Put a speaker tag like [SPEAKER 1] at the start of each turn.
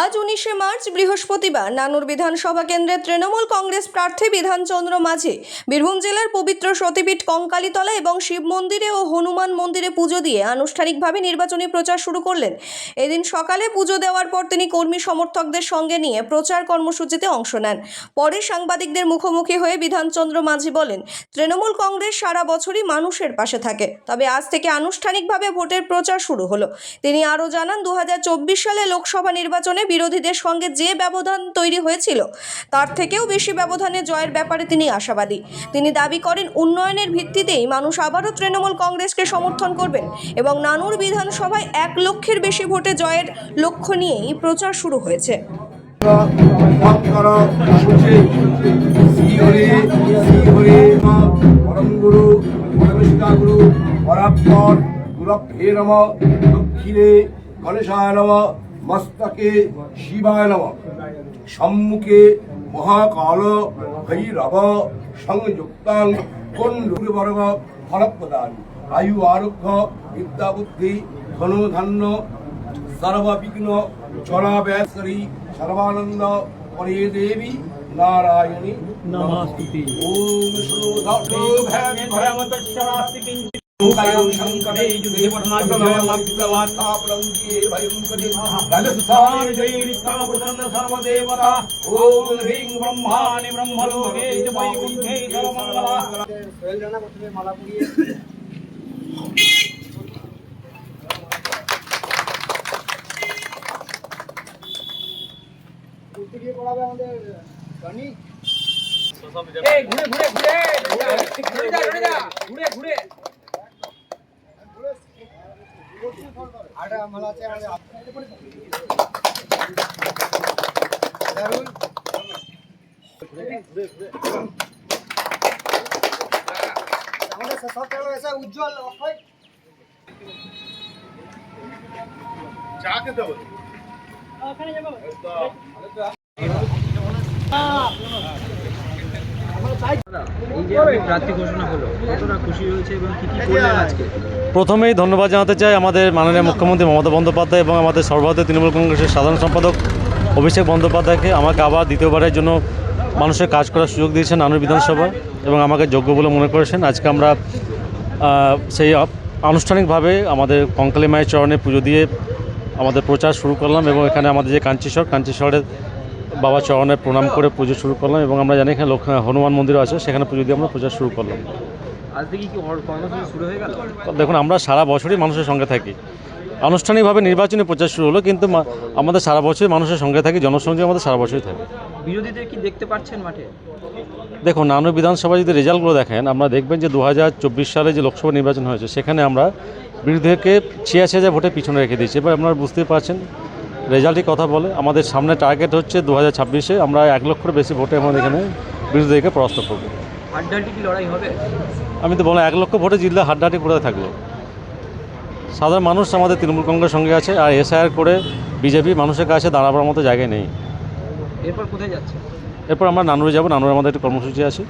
[SPEAKER 1] আজ 19শে মার্চ বৃহস্পতিবার নানুর বিধানসভা কেন্দ্রের তৃণমূল কংগ্রেস প্রার্থী বিধানচন্দ্র মাঝি বীরভূম জেলার পবিত্র সতীপীঠ কঙ্কালীতলা এবং শিব মন্দিরে ও হনুমান মন্দিরে পুজো দিয়ে আনুষ্ঠানিকভাবে নির্বাচনী প্রচার শুরু করলেন। এদিন সকালে পুজো দেওয়ার পর তিনি কর্মী সমর্থকদের সঙ্গে নিয়ে প্রচার কর্মসূচিতে অংশ নেন। পরে সাংবাদিকদের মুখোমুখি হয়ে বিধানচন্দ্র মাঝি বলেন, তৃণমূল কংগ্রেস সারা বছরই মানুষের পাশে থাকে, তবে আজ থেকে আনুষ্ঠানিকভাবে ভোটের প্রচার শুরু হলো। তিনি আরও জানান, 2024 সালে লোকসভা নির্বাচনে বিরোধীদের সঙ্গে যে ব্যবধান তৈরি হয়েছিল তার থেকেও বেশি ব্যবধানে জয়ের ব্যাপারে তিনি আশাবাদী। তিনি দাবি করেন, উন্নয়নের ভিত্তিতেই মানুষ আবারও তৃণমূল কংগ্রেসকে সমর্থন করবেন এবং নানুর বিধানসভায় 1 লক্ষের বেশি ভোটে জয়ের লক্ষ্য নিয়েই প্রচার শুরু হয়েছে।
[SPEAKER 2] গণেশায় নমঃ, মস্তকে শিবায় নমঃ, সম্মুখে মহাকাল ভৈরব সংযুক্তাং কুণ্ডুবর্গ ফলপ্রদান আয়ু আরোগ্য বিদ্যা বুদ্ধি ধনুধান্য সর্ববিঘ্ন চলাবেশ্বরী সর্বানন্দ পরে দেবী নারায়ণী নমস্তুতে। ওম শ্রী শঙ্করে যুগে রাজস্থান জয় নিত্যা প্রসন্ন সর্বদেবতা। ওম হ্রিং ব্রহ্মাণি ব্রহ্মলোকে বৈকুণ্ঠে সর্বমঙ্গলা। মালা পরিয়ে পড়াবে আমাদের গানি। এই ঘুরে ঘুরে ঘুরে ঘুরে ঘুরে আটা মালা আছে দারুন আমাদের সব চলো ऐसा উজ্জ্বল অক্ষয় চা খেতে হবে ওখানে যাব
[SPEAKER 3] প্রথমেই ধন্যবাদ জানাতে চাই আমাদের মাননীয় মুখ্যমন্ত্রী মমতা বন্দ্যোপাধ্যায় এবং আমাদের সর্বভারতীয় তৃণমূল কংগ্রেসের সাধারণ সম্পাদক অভিষেক বন্দ্যোপাধ্যায়কে আমাকে আবার দ্বিতীয়বারের জন্য মানুষের কাজ করার সুযোগ দিয়েছেন নানুর বিধানসভায় এবং আমাকে যোগ্য বলে মনে করেছেন। আজকে আমরা সেই আনুষ্ঠানিকভাবে আমাদের কঙ্কালী মায়ের চরণে পুজো দিয়ে আমাদের প্রচার শুরু করলাম এবং এখানে আমাদের যে কাঞ্চীশ্বরের বাবা চরণে প্রণাম করে পুজো শুরু করলাম এবং আমরা জানি এখানে হনুমান মন্দিরও আছে, সেখানে পুজো দিয়ে আমরা প্রচার শুরু করলাম।
[SPEAKER 4] আজ থেকে কি কর্মসূচি শুরু হয়ে গেল?
[SPEAKER 3] দেখুন, আমরা সারা বছরই মানুষের সঙ্গে থাকি। আনুষ্ঠানিকভাবে নির্বাচনী প্রচার শুরু হলো, কিন্তু আমাদের সারা বছরই মানুষের সঙ্গে থাকি, জনসংযোগ আমাদের সারা বছরই থাকে।
[SPEAKER 4] বিরোধীদের কি দেখতে পাচ্ছেন মাঠে?
[SPEAKER 3] দেখুন, নানুর বিধানসভায় যদি রেজাল্টগুলো দেখেন, আমরা দেখবেন যে 2024 সালে যে লোকসভা নির্বাচন হয়েছে সেখানে আমরা বিরোধীদেরকে 86,000 ভোটে পিছনে রেখে দিয়েছি। এবার আপনারা বুঝতে পারছেন রেজাল্টই কথা বলে। আমাদের সামনে টার্গেট হচ্ছে 2026-এ আমরা 1 লক্ষের বেশি ভোটে আমাদের এখানে বিরোধীদেরকে পরাস্ত করব।
[SPEAKER 4] হাড্ডাহাড্ডি কি লড়াই হবে?
[SPEAKER 3] আমি তো বললাম 1 লক্ষ ভোটে জিতলে হাড্ডাহাড্ডি কোথায় থাকলো। সাধারণ মানুষ আমাদের তৃণমূল কংগ্রেসের সঙ্গে আছে, আর এসআইআর করে বিজেপি মানুষের কাছে দাঁড়াবার মতো জায়গায় নেই।
[SPEAKER 4] এরপর কোথায় যাচ্ছে?
[SPEAKER 3] এরপর আমরা নানুরে যাব। নানুরে আমাদের একটা কর্মসূচি আছে।